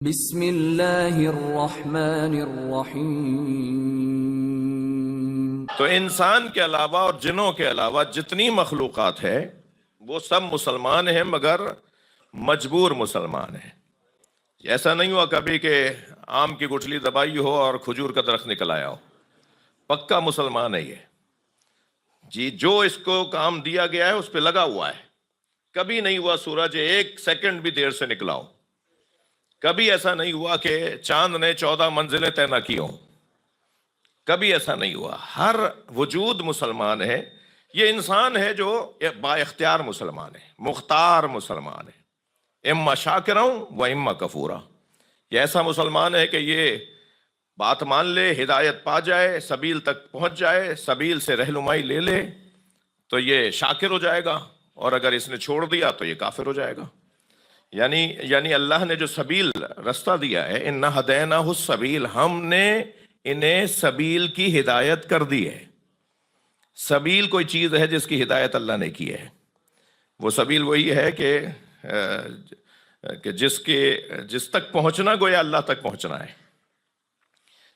بسم اللہ الرحمن الرحیم۔ تو انسان کے علاوہ اور جنوں کے علاوہ جتنی مخلوقات ہے وہ سب مسلمان ہیں، مگر مجبور مسلمان ہیں۔ ایسا نہیں ہوا کبھی کہ آم کی گٹھلی دبائی ہو اور کھجور کا درخت نکل آیا ہو۔ پکا مسلمان ہے یہ جی، جو اس کو کام دیا گیا ہے اس پہ لگا ہوا ہے۔ کبھی نہیں ہوا سورج ایک سیکنڈ بھی دیر سے نکلا ہو، کبھی ایسا نہیں ہوا کہ چاند نے 14 منزلیں طے نہ کی ہوں، کبھی ایسا نہیں ہوا۔ ہر وجود مسلمان ہے۔ یہ انسان ہے جو با اختیار مسلمان ہے، مختار مسلمان ہے، اما شاکرا و اما کفورا۔ یہ ایسا مسلمان ہے کہ یہ بات مان لے، ہدایت پا جائے، سبیل تک پہنچ جائے، سبیل سے رہنمائی لے لے تو یہ شاکر ہو جائے گا، اور اگر اس نے چھوڑ دیا تو یہ کافر ہو جائے گا۔ یعنی اللہ نے جو سبیل رستہ دیا ہے، اِنَّا ہَدَيْنَاهُ السَّبِيلَ، ہم نے انہیں سبیل کی ہدایت کر دی ہے۔ سبیل کوئی چیز ہے جس کی ہدایت اللہ نے کی ہے۔ وہ سبیل وہی ہے کہ جس تک پہنچنا گویا اللہ تک پہنچنا ہے۔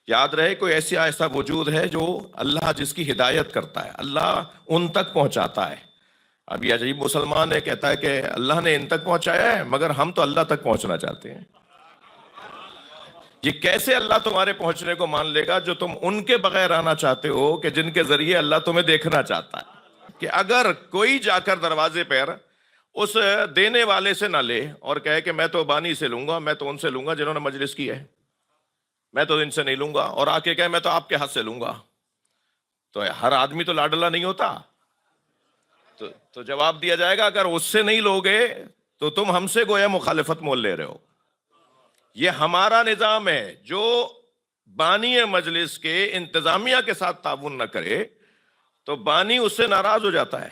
یاد رہے، کوئی ایسا وجود ہے جو اللہ جس کی ہدایت کرتا ہے، اللہ ان تک پہنچاتا ہے۔ اب یہ عجیب مسلمان ہے، کہتا ہے کہ اللہ نے ان تک پہنچایا ہے مگر ہم تو اللہ تک پہنچنا چاہتے ہیں۔ یہ کیسے اللہ تمہارے پہنچنے کو مان لے گا جو تم ان کے بغیر آنا چاہتے ہو کہ جن کے ذریعے اللہ تمہیں دیکھنا چاہتا ہے؟ کہ اگر کوئی جا کر دروازے پر اس دینے والے سے نہ لے اور کہے کہ میں تو بانی سے لوں گا، میں تو ان سے لوں گا جنہوں نے مجلس کی ہے، میں تو ان سے نہیں لوں گا، اور آ کے کہے میں تو آپ کے ہاتھ سے لوں گا، تو ہر آدمی تو لاڈلا نہیں ہوتا۔ تو جواب دیا جائے گا اگر اس سے نہیں لوگے تو تم ہم سے گویا مخالفت مول لے رہے ہو۔ یہ ہمارا نظام ہے، جو بانی مجلس کے انتظامیہ کے ساتھ تعاون نہ کرے تو بانی اس سے ناراض ہو جاتا ہے۔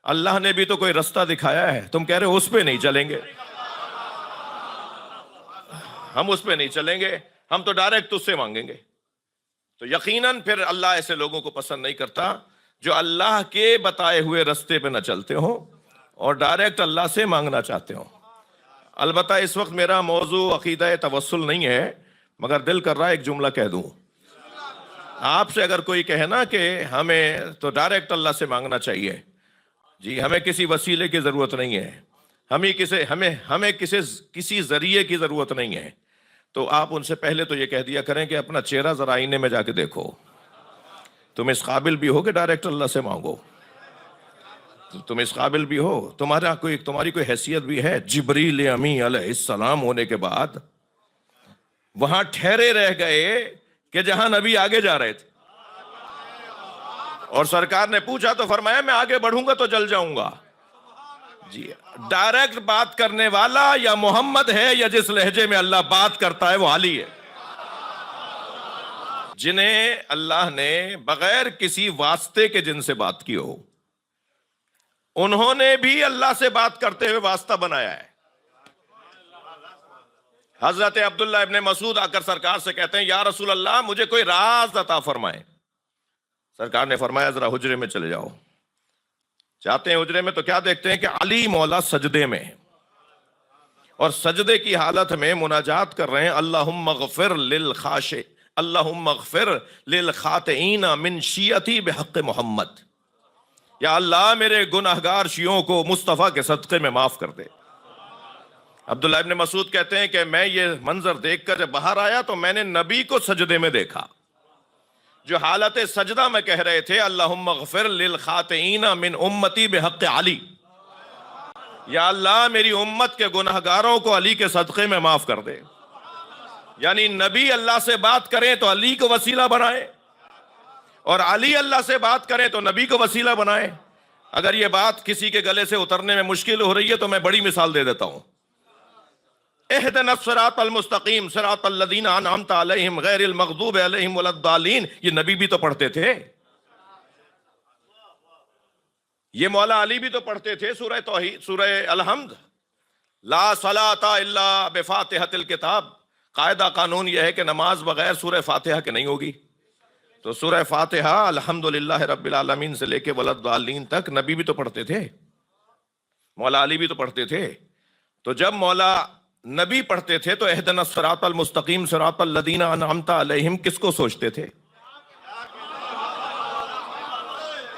اللہ نے بھی تو کوئی رستہ دکھایا ہے، تم کہہ رہے ہو اس پہ نہیں چلیں گے، ہم اس پہ نہیں چلیں گے، ہم تو ڈائریکٹ اس سے مانگیں گے۔ تو یقیناً پھر اللہ ایسے لوگوں کو پسند نہیں کرتا جو اللہ کے بتائے ہوئے رستے پہ نہ چلتے ہوں اور ڈائریکٹ اللہ سے مانگنا چاہتے ہوں۔ البتہ اس وقت میرا موضوع عقیدہ توسل نہیں ہے، مگر دل کر رہا ہے ایک جملہ کہہ دوں۔ آپ سے اگر کوئی کہے نا کہ ہمیں تو ڈائریکٹ اللہ سے مانگنا چاہیے جی، ہمیں کسی وسیلے کی ضرورت نہیں ہے، ہمیں کسی ذریعے کی ضرورت نہیں ہے، تو آپ ان سے پہلے تو یہ کہہ دیا کریں کہ اپنا چہرہ ذرا آئینے میں جا کے دیکھو، تم اس قابل بھی ہو کہ ڈائریکٹ اللہ سے مانگو؟ تم اس قابل بھی ہو؟ تمہاری کوئی حیثیت بھی ہے؟ جبریل امی علیہ السلام ہونے کے بعد وہاں ٹھہرے رہ گئے کہ جہاں نبی آگے جا رہے تھے، اور سرکار نے پوچھا تو فرمایا میں آگے بڑھوں گا تو جل جاؤں گا۔ جی، ڈائریکٹ بات کرنے والا یا محمد ہے، یا جس لہجے میں اللہ بات کرتا ہے وہ علی ہے۔ جنہیں اللہ نے بغیر کسی واسطے کے جن سے بات کی ہو، انہوں نے بھی اللہ سے بات کرتے ہوئے واسطہ بنایا ہے۔ حضرت عبداللہ ابن مسعود آ کر سرکار سے کہتے ہیں یا رسول اللہ مجھے کوئی راز عطا فرمائیں۔ سرکار نے فرمایا ذرا حجرے میں چلے جاؤ۔ جاتے ہیں حجرے میں تو کیا دیکھتے ہیں کہ علی مولا سجدے میں، اور سجدے کی حالت میں مناجات کر رہے ہیں اللہم اغفر للخاشع، اللہم اغفر للخاطئین من شیعتی بحق محمد، یا اللہ میرے گناہگار شیعوں کو مصطفیٰ کے صدقے میں معاف کر دے۔ عبداللہ ابن مسعود کہتے ہیں کہ میں یہ منظر دیکھ کر جب باہر آیا تو میں نے نبی کو سجدے میں دیکھا، جو حالت سجدہ میں کہہ رہے تھے اللہم اغفر للخاطئین من امتی بحق علی، یا اللہ میری امت کے گناہگاروں کو علی کے صدقے میں معاف کر دے۔ یعنی نبی اللہ سے بات کریں تو علی کو وسیلہ بنائے، اور علی اللہ سے بات کریں تو نبی کو وسیلہ بنائے۔ اگر یہ بات کسی کے گلے سے اترنے میں مشکل ہو رہی ہے تو میں بڑی مثال دے دیتا ہوں۔ اہدنا الصراط المستقیم صراط الذین انعمت علیہم غیر المغضوب علیہم ولا الضالین، یہ نبی بھی تو پڑھتے تھے، یہ مولا علی بھی تو پڑھتے تھے سورہ توحید، سورہ الحمد، لا صلاۃ الا بفاتحۃ الکتاب۔ قاعدہ قانون یہ ہے کہ نماز بغیر سورہ فاتحہ کے نہیں ہوگی، تو سورہ فاتحہ الحمدللہ رب العالمین سے لے کے ولا الضالین تک نبی بھی تو پڑھتے تھے، مولا علی بھی تو پڑھتے تھے۔ تو جب مولا نبی پڑھتے تھے تو اہدنا الصراط المستقیم صراط الذین انعمت علیہم کس کو سوچتے تھے؟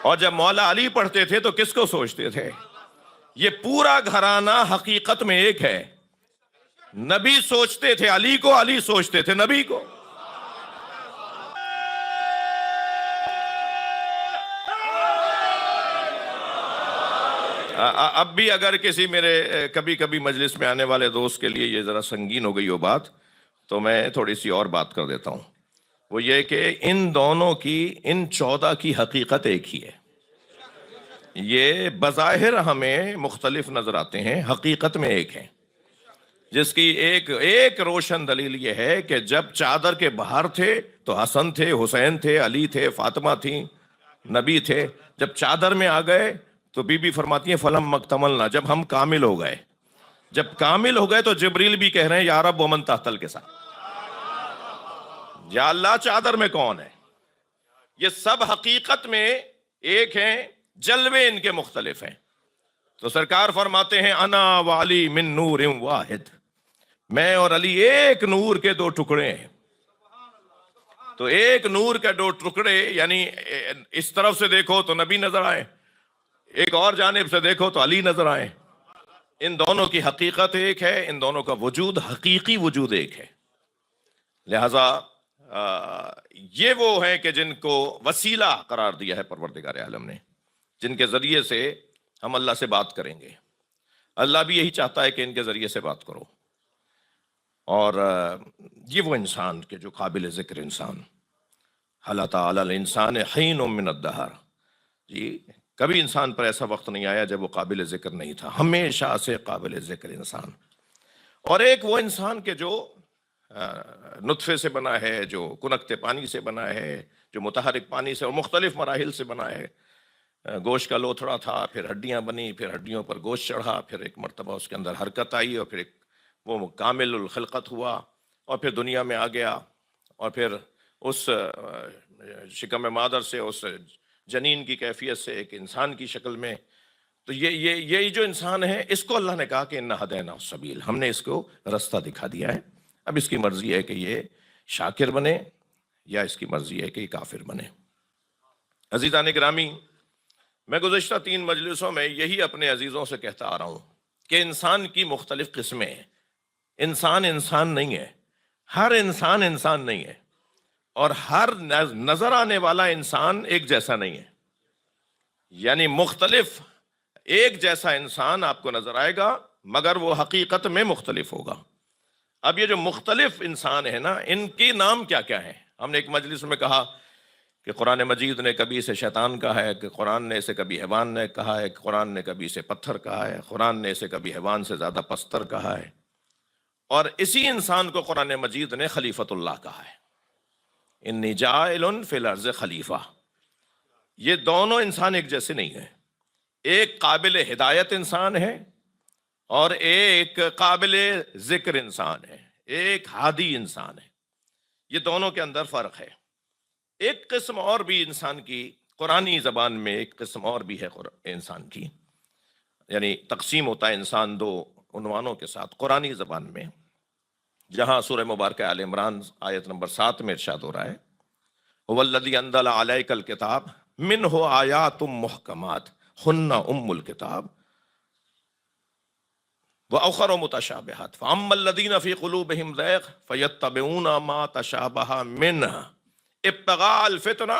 اور جب مولا علی پڑھتے تھے تو کس کو سوچتے تھے؟ یہ پورا گھرانہ حقیقت میں ایک ہے. نبی سوچتے تھے علی کو، علی سوچتے تھے نبی کو. اب بھی اگر کسی میرے کبھی کبھی مجلس میں آنے والے دوست کے لیے یہ ذرا سنگین ہو گئی ہو بات، تو میں تھوڑی سی اور بات کر دیتا ہوں. وہ یہ کہ ان دونوں کی، ان 14 کی حقیقت ایک ہی ہے. یہ بظاہر ہمیں مختلف نظر آتے ہیں، حقیقت میں ایک ہے. جس کی ایک روشن دلیل یہ ہے کہ جب چادر کے باہر تھے تو حسن تھے، حسین تھے، علی تھے، فاطمہ تھیں، نبی تھے. جب چادر میں آ گئے تو بی بی فرماتی ہیں فلم مکتملنا، جب ہم کامل ہو گئے. جب کامل ہو گئے تو جبریل بھی کہہ رہے ہیں یا رب ومن تحت الکساء، یا اللہ چادر میں کون ہے. یہ سب حقیقت میں ایک ہیں، جلوے ان کے مختلف ہیں. تو سرکار فرماتے ہیں انا وعلی من نور واحد، میں اور علی ایک نور کے دو ٹکڑے ہیں. تو ایک نور کے دو ٹکڑے، یعنی اس طرف سے دیکھو تو نبی نظر آئے، ایک اور جانب سے دیکھو تو علی نظر آئے. ان دونوں کی حقیقت ایک ہے، ان دونوں کا وجود، حقیقی وجود ایک ہے. لہذا یہ وہ ہیں کہ جن کو وسیلہ قرار دیا ہے پروردگار عالم نے، جن کے ذریعے سے ہم اللہ سے بات کریں گے. اللہ بھی یہی چاہتا ہے کہ ان کے ذریعے سے بات کرو. اور یہ وہ انسان کہ جو قابل ذکر انسان، حل تعالی الانسان حین من الدہر، جی کبھی انسان پر ایسا وقت نہیں آیا جب وہ قابل ذکر نہیں تھا، ہمیشہ سے قابل ذکر انسان. اور ایک وہ انسان کہ جو نطفے سے بنا ہے، جو کنکتے پانی سے بنا ہے، جو متحرک پانی سے اور مختلف مراحل سے بنا ہے. گوشت کا لوتھڑا تھا، پھر ہڈیاں بنی، پھر ہڈیوں پر گوشت چڑھا، پھر ایک مرتبہ اس کے اندر حرکت آئی، اور پھر ایک وہ کامل الخلقت ہوا، اور پھر دنیا میں آ گیا، اور پھر اس شکم مادر سے، اس جنین کی کیفیت سے ایک انسان کی شکل میں. تو یہ جو انسان ہے، اس کو اللہ نے کہا کہ انا ہدینا السبیل، ہم نے اس کو رستہ دکھا دیا ہے. اب اس کی مرضی ہے کہ یہ شاکر بنے یا اس کی مرضی ہے کہ یہ کافر بنے. عزیزان گرامی، میں گزشتہ 3 مجلسوں میں یہی اپنے عزیزوں سے کہتا آ رہا ہوں کہ انسان کی مختلف قسمیں ہیں. انسان نہیں ہے، ہر انسان نہیں ہے، اور ہر نظر آنے والا انسان ایک جیسا نہیں ہے. یعنی مختلف، ایک جیسا انسان آپ کو نظر آئے گا مگر وہ حقیقت میں مختلف ہوگا. اب یہ جو مختلف انسان ہے نا، ان کی نام کیا کیا ہیں؟ ہم نے ایک مجلس میں کہا کہ قرآن مجید نے کبھی اسے شیطان کہا ہے، کہ قرآن نے اسے کبھی حیوان نے کہا ہے، کہ قرآن نے کبھی اسے پتھر کہا ہے، قرآن نے اسے کبھی حیوان سے زیادہ پستر کہا ہے، اور اسی انسان کو قرآن مجید نے خلیفۃ اللہ کہا ہے. انی جاعل فی الارض خلیفہ. یہ دونوں انسان ایک جیسے نہیں ہیں. ایک قابل ہدایت انسان ہے اور ایک قابل ذکر انسان ہے، ایک ہادی انسان ہے. یہ دونوں کے اندر فرق ہے. ایک قسم اور بھی انسان کی قرآنی زبان میں، ایک قسم اور بھی ہے انسان کی، یعنی تقسیم ہوتا ہے انسان 2 عنوانوں کے ساتھ قرآنی زبان میں. جہاں سورہ مبارکہ آل عمران آیت نمبر 7 میں ارشاد ہو رہا ہے هو الذی انزل علیک الکتاب منہ آیات محکمات ہن ام الکتاب وأخر متشابہات فأما الذین فی قلوبہم زیغ فیتبعون ما تشابہ منہ ابتغاء الفتنہ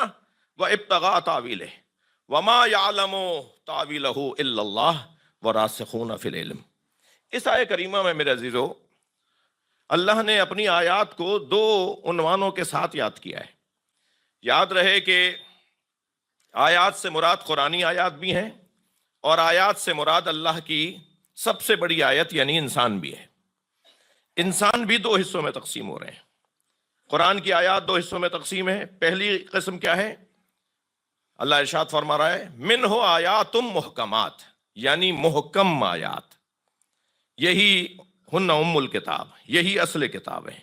وابتغاء تاویلہ وما یعلم تاویلہ الا اللہ وراسخون فی العلم. اس آیہ کریمہ میں میرے عزیزو، اللہ نے اپنی آیات کو 2 عنوانوں کے ساتھ یاد کیا ہے. یاد رہے کہ آیات سے مراد قرآنی آیات بھی ہیں، اور آیات سے مراد اللہ کی سب سے بڑی آیت یعنی انسان بھی ہے. انسان بھی 2 حصوں میں تقسیم ہو رہے ہیں. قرآن کی آیات 2 حصوں میں تقسیم ہے. پہلی قسم کیا ہے؟ اللہ ارشاد فرما رہا ہے منہ آیات محکمات، یعنی محکم آیات، یہی ہن ام الکتاب، یہی اصل کتاب ہے.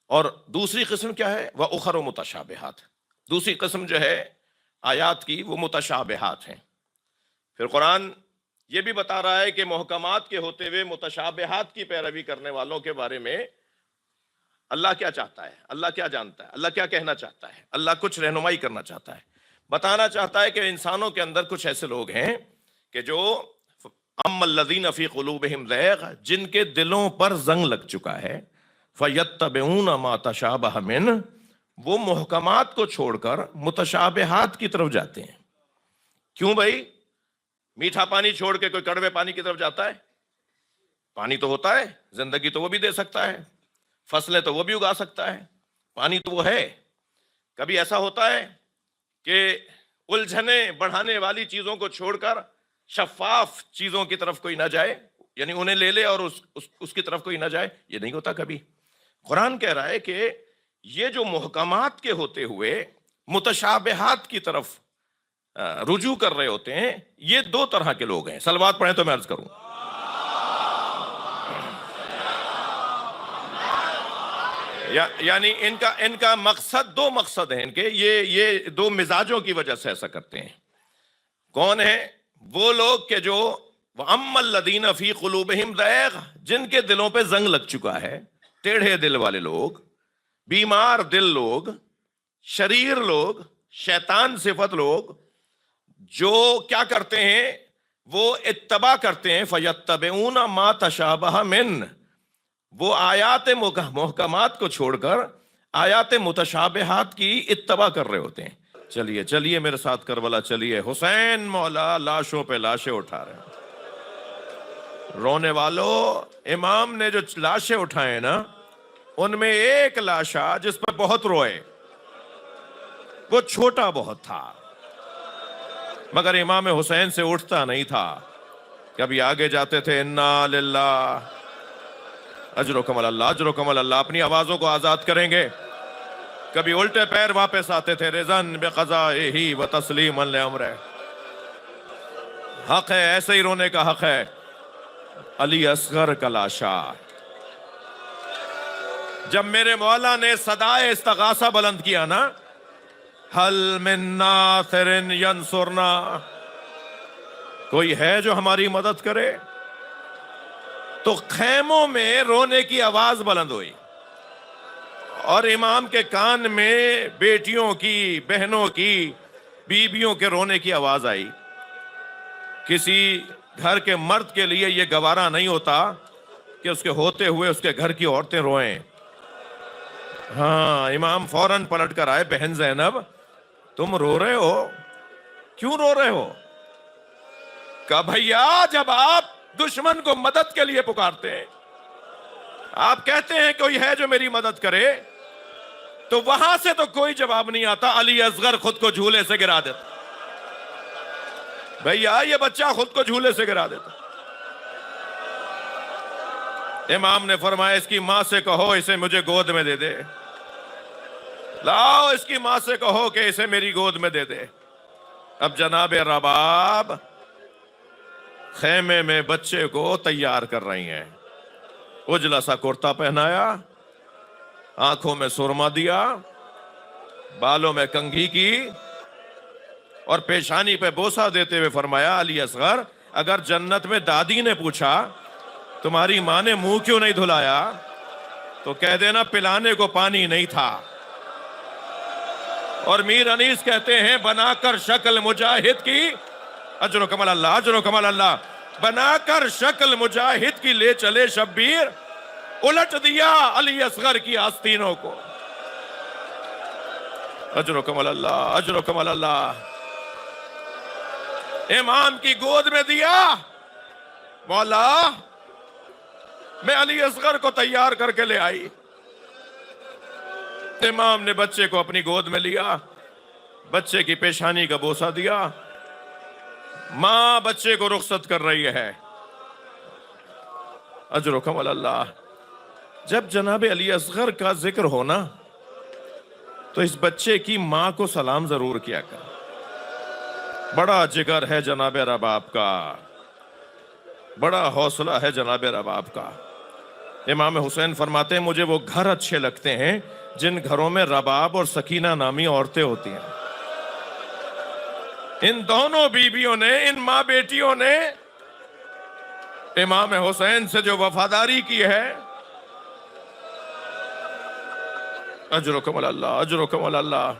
اور دوسری قسم کیا ہے؟ وَأُخَرُ متشابہات. دوسری قسم جو ہے آیات کی وہ متشابہات ہیں. پھر قرآن یہ بھی بتا رہا ہے کہ محکمات کے ہوتے ہوئے متشابہات کی پیروی کرنے والوں کے بارے میں اللہ کیا چاہتا ہے، اللہ کیا جانتا ہے، اللہ کیا کہنا چاہتا ہے، اللہ کچھ رہنمائی کرنا چاہتا ہے، بتانا چاہتا ہے کہ انسانوں کے اندر کچھ ایسے لوگ ہیں کہ جو اما الذین فی قلوبہم زیغ، جن کے دلوں پر زنگ لگ چکا ہے، فیتبعون ما تشابہ من، وہ محکمات کو چھوڑ کر متشابہات کی طرف جاتے ہیں۔ کیوں بھائی؟ میٹھا پانی چھوڑ کے کوئی کڑوے پانی کی طرف جاتا ہے؟ پانی تو ہوتا ہے، زندگی تو وہ بھی دے سکتا ہے، فصلیں تو وہ بھی اگا سکتا ہے، پانی تو وہ ہے۔ کبھی ایسا ہوتا ہے کہ الجھنے بڑھانے والی چیزوں کو چھوڑ کر شفاف چیزوں کی طرف کوئی نہ جائے، یعنی انہیں لے لے اور اس کی طرف کوئی نہ جائے، یہ نہیں ہوتا کبھی۔ قرآن کہہ رہا ہے کہ یہ جو محکمات کے ہوتے ہوئے متشابہات کی طرف رجوع کر رہے ہوتے ہیں، یہ دو طرح کے لوگ ہیں۔ صلوات پڑھیں تو میں عرض کروں، یعنی ان کا مقصد، دو مقصد ہیں ان کے، یہ دو مزاجوں کی وجہ سے ایسا کرتے ہیں۔ کون ہیں وہ لوگ کہ جو وَأَمَّا الَّذِينَ فِي قُلُوبِهِمْ زَيْغٌ، جن کے دلوں پہ زنگ لگ چکا ہے، ٹیڑھے دل والے لوگ، بیمار دل لوگ، شریر لوگ، شیطان صفت لوگ، جو کیا کرتے ہیں؟ وہ اتباع کرتے ہیں، فَيَتَّبِعُونَ مَا تَشَابَهَ مِنْ، وہ آیات محکمات کو چھوڑ کر آیات متشابہات کی اتباع کر رہے ہوتے ہیں۔ چلیے میرے ساتھ کربلا چلیے، حسین مولا لاشوں پہ لاشیں اٹھا رہے ہیں۔ رونے والوں، امام نے جو لاشیں اٹھائے نا، ان میں ایک لاشا جس پر بہت روئے، وہ چھوٹا بہت تھا، مگر امام حسین سے اٹھتا نہیں تھا۔ کبھی آگے جاتے تھے، انا للہ اجرکم اللہ، اجرکم اللہ، اپنی آوازوں کو آزاد کریں گے۔ کبھی الٹے پیر واپس آتے تھے، رضاً بقضائہ و تسلیما لامرہ، حق ہے، ایسے ہی رونے کا حق ہے۔ علی اصغر کا لاشا، جب میرے مولا نے صدائے استغاثہ بلند کیا نا، حل من ناصر ینصرنا، کوئی ہے جو ہماری مدد کرے، تو خیموں میں رونے کی آواز بلند ہوئی، اور امام کے کان میں بیٹیوں کی، بہنوں کی، بیویوں کے رونے کی آواز آئی۔ کسی گھر کے مرد کے لیے یہ گوارا نہیں ہوتا کہ اس کے ہوتے ہوئے اس کے گھر کی عورتیں روئیں۔ ہاں، امام فوراً پلٹ کر آئے، بہن زینب تم رو رہے ہو، کیوں رو رہے ہو؟ کہا بھیا، جب آپ دشمن کو مدد کے لیے پکارتے ہیں، آپ کہتے ہیں کوئی ہے جو میری مدد کرے، تو وہاں سے تو کوئی جواب نہیں آتا، علی اصغر خود کو جھولے سے گرا دیتا۔ بھیا، یہ بچہ خود کو جھولے سے گرا دیتا۔ امام نے فرمایا، اس کی ماں سے کہو اسے مجھے گود میں دے دے، لاؤ اس کی ماں سے کہو کہ اسے میری گود میں دے دے۔ اب جناب رباب خیمے میں بچے کو تیار کر رہی ہیں، اجلا سا کرتا پہنایا، آنکھوں میں سرما دیا، بالوں میں کنگھی کی، اور پیشانی پہ بوسہ دیتے ہوئے فرمایا، علی اصغر، اگر جنت میں دادی نے پوچھا تمہاری ماں نے منہ کیوں نہیں دھلایا، تو کہہ دینا پلانے کو پانی نہیں تھا۔ اور میر انیس کہتے ہیں، بنا کر شکل مجاہد کی، اجر و کمال اللہ، اجر و کمال اللہ، بنا کر شکل مجاہد کی لے چلے شبیر، الٹ دیا علی اصغر کی آستینوں کو۔ اجر و کمال اللہ، اجر و کمال اللہ، امام کی گود میں دیا۔ مولا، میں علی اصغر کو تیار کر کے لے آئی۔ امام نے بچے کو اپنی گود میں لیا، بچے کی پیشانی کا بوسہ دیا، ماں بچے کو رخصت کر رہی ہے۔ اجر و کمال اللہ۔ جب جناب علی اصغر کا ذکر ہونا تو اس بچے کی ماں کو سلام ضرور کیا کر۔ بڑا جگر ہے جناب رباب کا، بڑا حوصلہ ہے جناب رباب کا۔ امام حسین فرماتے ہیں، مجھے وہ گھر اچھے لگتے ہیں جن گھروں میں رباب اور سکینہ نامی عورتیں ہوتی ہیں۔ ان دونوں بیویوں نے، ان ماں بیٹیوں نے امام حسین سے جو وفاداری کی ہے، اجرکم اللہ، اجرکم اللہ۔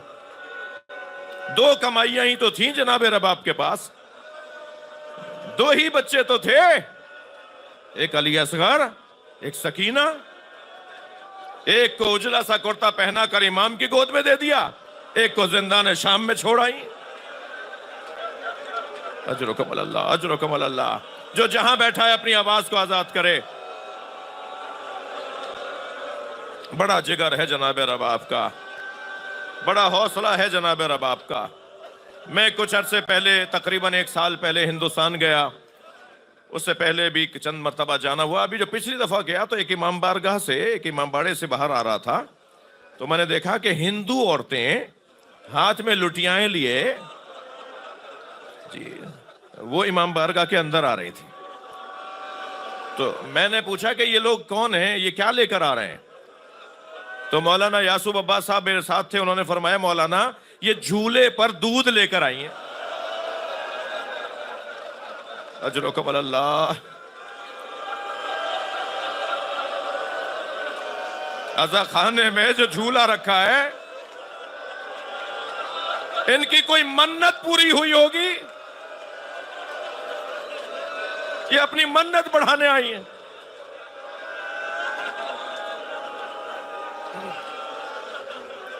دو کمائیاں ہی تو تھیں جناب رباب کے پاس، دو ہی بچے تو تھے، ایک علی اصغر، ایک سکینہ۔ ایک کو اجلا سا کرتا پہنا کر امام کی گود میں دے دیا، ایک کو زندان شام میں چھوڑ آئی۔ اجرکم اللہ، اجرکم اللہ۔ جو جہاں بیٹھا ہے اپنی آواز کو آزاد کرے۔ بڑا جگر ہے جناب رباب کا، بڑا حوصلہ ہے جناب رباب کا۔ میں کچھ عرصے پہلے، تقریباً 1 سال پہلے ہندوستان گیا، اس سے پہلے بھی چند مرتبہ جانا ہوا۔ ابھی جو پچھلی دفعہ گیا تو ایک امام بارگاہ سے، ایک امام باڑے سے باہر آ رہا تھا، تو میں نے دیکھا کہ ہندو عورتیں ہاتھ میں لٹیاں لیے جی وہ امام بارگاہ کے اندر آ رہی تھی۔ تو میں نے پوچھا کہ یہ لوگ کون ہیں، یہ کیا لے کر آ رہے ہیں؟ تو مولانا یاسوب عباس صاحب میرے ساتھ تھے، انہوں نے فرمایا مولانا یہ جھولے پر دودھ لے کر آئی ہیں۔ اجرکم اللہ۔ عزا خانے میں جو جھولا رکھا ہے، ان کی کوئی منت پوری ہوئی ہوگی، یہ اپنی منت بڑھانے آئی ہیں۔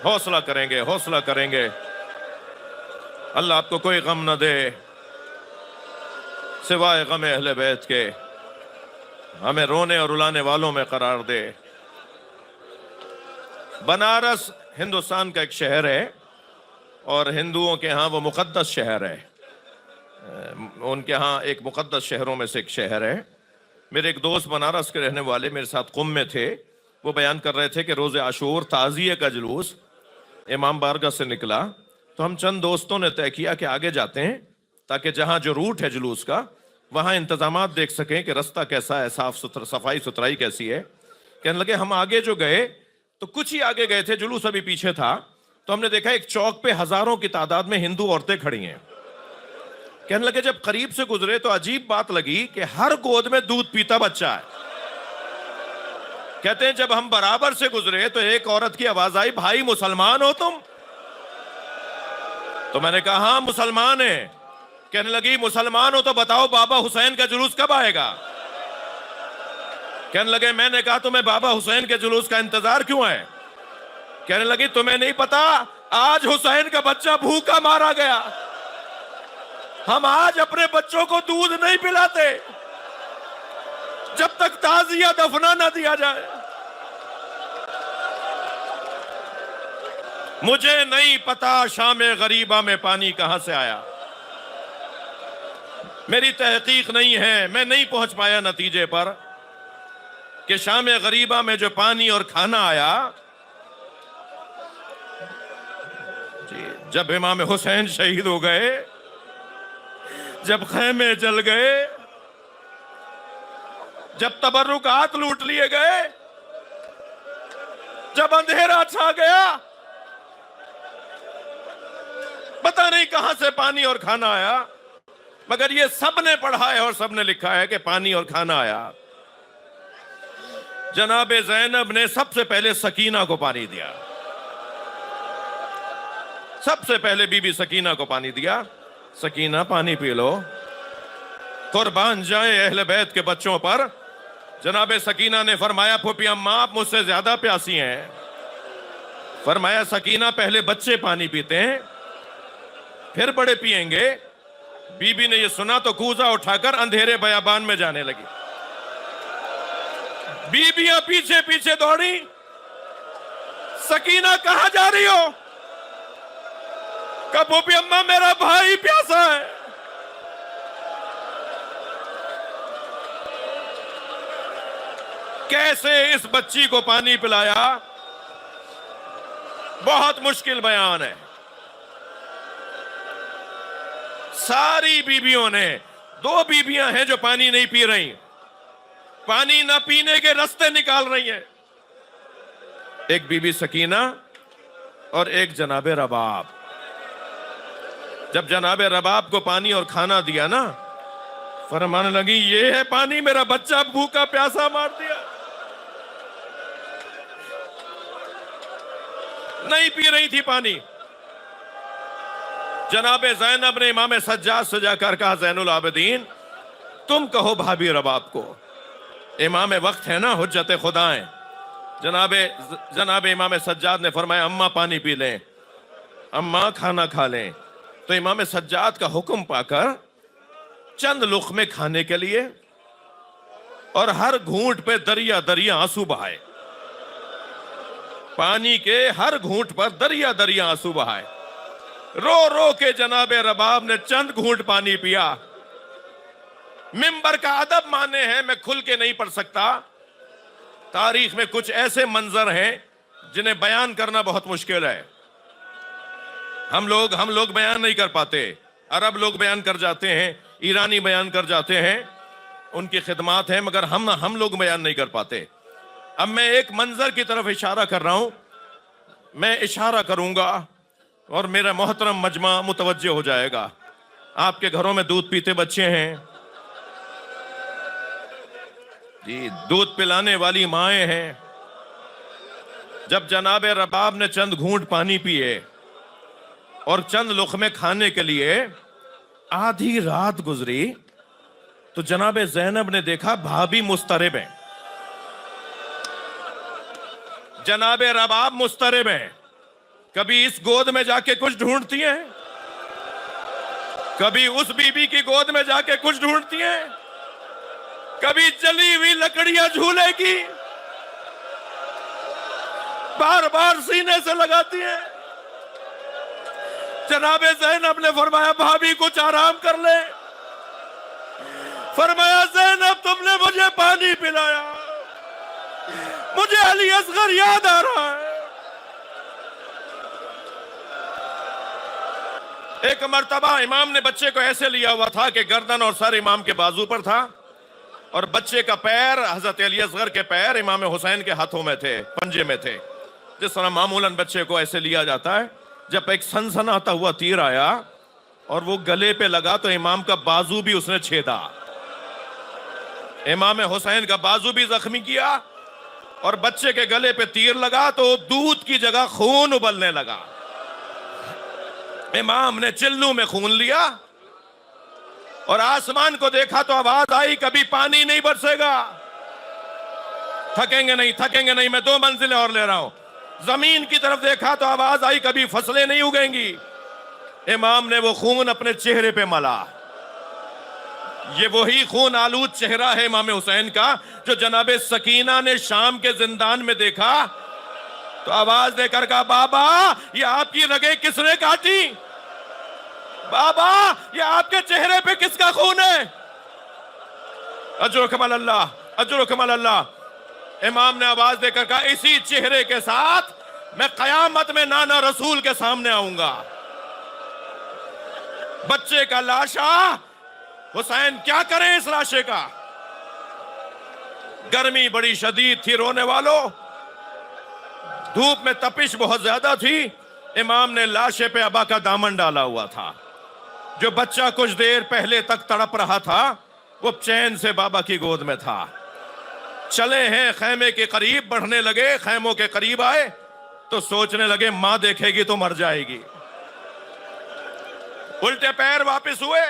حوصلہ کریں گے، حوصلہ کریں گے، اللہ آپ کو کوئی غم نہ دے سوائے غم اہل بیت کے، ہمیں رونے اور رلانے والوں میں قرار دے۔ بنارس ہندوستان کا ایک شہر ہے، اور ہندوؤں کے ہاں وہ مقدس شہر ہے، ان کے ہاں ایک مقدس شہروں میں سے ایک شہر ہے۔ میرے ایک دوست بنارس کے رہنے والے میرے ساتھ قم میں تھے، وہ بیان کر رہے تھے کہ روز عاشور تعزیے کا جلوس امام بارگاہ سے نکلا، تو ہم چند دوستوں نے طے کیا کہ آگے جاتے ہیں تاکہ جہاں جو روٹ ہے جلوس کا وہاں انتظامات دیکھ سکیں کہ رستہ کیسا ہے، صاف ستھرا، صفائی ستھرائی کیسی ہے۔ کہنے لگے ہم آگے جو گئے تو کچھ ہی آگے گئے تھے، جلوس ابھی پیچھے تھا، تو ہم نے دیکھا ایک چوک پہ ہزاروں کی تعداد میں ہندو عورتیں کھڑی ہیں۔ کہنے لگے جب قریب سے گزرے تو عجیب بات لگی کہ ہر گود میں دودھ پیتا بچہ ہے۔ کہتے ہیں جب ہم برابر سے گزرے تو ایک عورت کی آواز آئی، بھائی مسلمان ہو تم؟ تو میں نے کہا ہاں مسلمان ہیں۔ کہنے لگی مسلمان ہو تو بتاؤ بابا حسین کا جلوس کب آئے گا؟ کہنے لگے میں نے کہا تمہیں بابا حسین کے جلوس کا انتظار کیوں ہے؟ کہنے لگی تمہیں نہیں پتا آج حسین کا بچہ بھوکا مارا گیا، ہم آج اپنے بچوں کو دودھ نہیں پلاتے جب تک تعزیہ دفنا نہ دیا جائے۔ مجھے نہیں پتا شام غریبہ میں پانی کہاں سے آیا، میری تحقیق نہیں ہے، میں نہیں پہنچ پایا نتیجے پر کہ شام غریبہ میں جو پانی اور کھانا آیا، جب امام حسین شہید ہو گئے، جب خیمے جل گئے، جب تبرکات لوٹ لیے گئے، جب اندھیرا چھا گیا، پتہ نہیں کہاں سے پانی اور کھانا آیا، مگر یہ سب نے پڑھا ہے اور سب نے لکھا ہے کہ پانی اور کھانا آیا۔ جناب زینب نے سب سے پہلے سکینہ کو پانی دیا، سب سے پہلے بی بی سکینہ کو پانی دیا، سکینہ پانی پی لو، قربان جائیں اہل بیت کے بچوں پر۔ جناب سکینہ نے فرمایا پھوپھی اماں آپ مجھ سے زیادہ پیاسی ہیں۔ فرمایا سکینہ پہلے بچے پانی پیتے ہیں پھر بڑے پیئیں گے۔ بی بی نے یہ سنا تو کوزہ اٹھا کر اندھیرے بیابان میں جانے لگی، بیبیاں پیچھے پیچھے دوڑی، سکینہ کہاں جا رہی ہو؟ کہا پھوپھی اماں میرا بھائی پیاسا ہے۔ کیسے اس بچی کو پانی پلایا، بہت مشکل بیان ہے۔ ساری بیویوں نے، 2 بیویاں ہیں جو پانی نہیں پی رہی، پانی نہ پینے کے رستے نکال رہی ہیں، ایک بی بی سکینہ اور ایک جناب رباب۔ جب جناب رباب کو پانی اور کھانا دیا نا، فرمانے لگی یہ ہے پانی، میرا بچہ بھوکا پیاسا مار دیا، نہیں پی رہی تھی پانی۔ جناب زینب نے امام سجاد سے جا کر کہا زین العابدین تم کہو بھابی رباب کو، امام وقت ہے نا، حجت خدا ہیں۔ جناب امام سجاد نے فرمایا اماں پانی پی لیں، اماں کھانا کھا لیں۔ تو امام سجاد کا حکم پا کر چند لقمے کھانے کے لیے اور ہر گھونٹ پہ دریا دریا آنسو بہائے، پانی کے ہر گھونٹ پر دریا دریا آنسو بہائے، رو رو کے جناب رباب نے چند گھونٹ پانی پیا۔ منبر کا ادب مانے ہیں، میں کھل کے نہیں پڑھ سکتا، تاریخ میں کچھ ایسے منظر ہیں جنہیں بیان کرنا بہت مشکل ہے، ہم لوگ بیان نہیں کر پاتے، عرب لوگ بیان کر جاتے ہیں، ایرانی بیان کر جاتے ہیں، ان کی خدمات ہیں، مگر ہم لوگ بیان نہیں کر پاتے۔ اب میں ایک منظر کی طرف اشارہ کر رہا ہوں، میں اشارہ کروں گا اور میرا محترم مجمع متوجہ ہو جائے گا۔ آپ کے گھروں میں دودھ پیتے بچے ہیں جی، دودھ پلانے والی مائیں ہیں۔ جب جناب رباب نے چند گھونٹ پانی پیے اور چند لقمے کھانے کے لیے آدھی رات گزری تو جناب زینب نے دیکھا بھابی مضطرب ہیں، جناب رباب مضطرب ہیں، کبھی اس گود میں جا کے کچھ ڈھونڈتی ہیں، کبھی اس بی بی کی گود میں جا کے کچھ ڈھونڈتی ہیں، کبھی جلی ہوئی لکڑیاں جھولے کی بار بار سینے سے لگاتی ہیں۔ جناب زینب نے فرمایا بھابی کچھ آرام کر لے، فرمایا زینب تم نے مجھے پانی پلایا، مجھے علی اصغر یاد آ رہا ہے۔ ایک مرتبہ امام نے بچے کو ایسے لیا ہوا تھا کہ گردن اور سر امام کے بازو پر تھا، اور بچے کا پیر، حضرت علی اصغر کے پیر امام حسین کے ہاتھوں میں تھے، پنجے میں تھے، جس طرح معمولاً بچے کو ایسے لیا جاتا ہے۔ جب ایک سنسناتا ہوا تیر آیا اور وہ گلے پہ لگا تو امام کا بازو بھی اس نے چھیدا، امام حسین کا بازو بھی زخمی کیا، اور بچے کے گلے پہ تیر لگا تو دودھ کی جگہ خون ابلنے لگا۔ امام نے چلو میں خون لیا اور آسمان کو دیکھا تو آواز آئی کبھی پانی نہیں برسے گا، تھکیں گے نہیں، میں 2 منزلیں اور لے رہا ہوں۔ زمین کی طرف دیکھا تو آواز آئی کبھی فصلیں نہیں اگیں گی۔ امام نے وہ خون اپنے چہرے پہ ملا، یہ وہی خون آلود چہرہ ہے امام حسین کا جو جناب سکینہ نے شام کے زندان میں دیکھا تو آواز دے کر کہا بابا یہ آپ کی رگیں کس نے کاٹی، بابا یہ آپ کے چہرے پہ کس کا خون ہے؟ اجرکم اللہ، اجرکم اللہ۔ امام نے آواز دے کر کہا اسی چہرے کے ساتھ میں قیامت میں نانا رسول کے سامنے آؤں گا۔ بچے کا لاشا، حسین کیا کریں اس لاشے کا؟ گرمی بڑی شدید تھی رونے والوں، دھوپ میں تپش بہت زیادہ تھی۔ امام نے لاشے پہ ابا کا دامن ڈالا ہوا تھا، جو بچہ کچھ دیر پہلے تک تڑپ رہا تھا وہ چین سے بابا کی گود میں تھا۔ چلے ہیں خیمے کے قریب، بڑھنے لگے، خیموں کے قریب آئے تو سوچنے لگے ماں دیکھے گی تو مر جائے گی۔ الٹے پیر واپس ہوئے،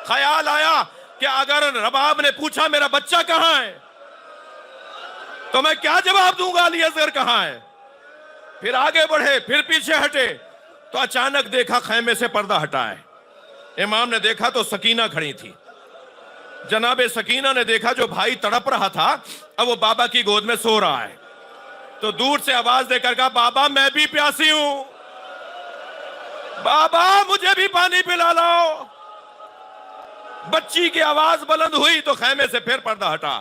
خیال آیا کہ اگر رباب نے پوچھا میرا بچہ کہاں ہے تو میں کیا جواب دوں گا، علی اصغر کہاں ہے؟ پھر آگے بڑھے، پھر پیچھے ہٹے تو اچانک دیکھا خیمے سے پردہ ہٹا ہے۔ امام نے دیکھا تو سکینہ کھڑی تھی۔ جناب سکینہ نے دیکھا جو بھائی تڑپ رہا تھا اب وہ بابا کی گود میں سو رہا ہے، تو دور سے آواز دے کر کہا بابا میں بھی پیاسی ہوں، بابا مجھے بھی پانی پلا لاؤ۔ بچی کی آواز بلند ہوئی تو خیمے سے پھر پردہ ہٹا۔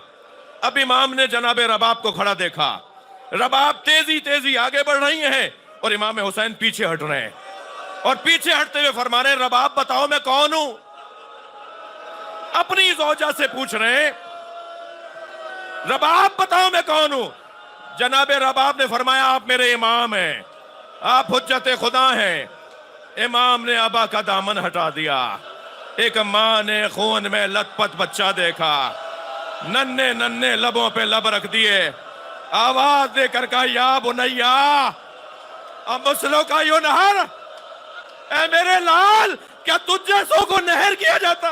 اب امام نے جناب رباب کو کھڑا دیکھا، رباب تیزی تیزی آگے بڑھ رہی ہیں اور امام حسین پیچھے ہٹ رہے ہیں، اور پیچھے ہٹتے ہوئے فرما رہے ہیں رباب بتاؤ میں کون ہوں؟ اپنی زوجہ سے پوچھ رہے ہیں رباب بتاؤ میں کون ہوں؟ جناب رباب نے فرمایا آپ میرے امام ہیں، آپ حجت خدا ہیں۔ امام نے ابا کا دامن ہٹا دیا، ایک ماں نے خون میں لت پت بچہ دیکھا، ننھے ننھے لبوں پہ لب رکھ دیے، آواز دے کر کہا یا بنیا اب مسلوں کا یوں نہر، اے میرے لال کیا تجھ جیسوں کو نہر کیا جاتا؟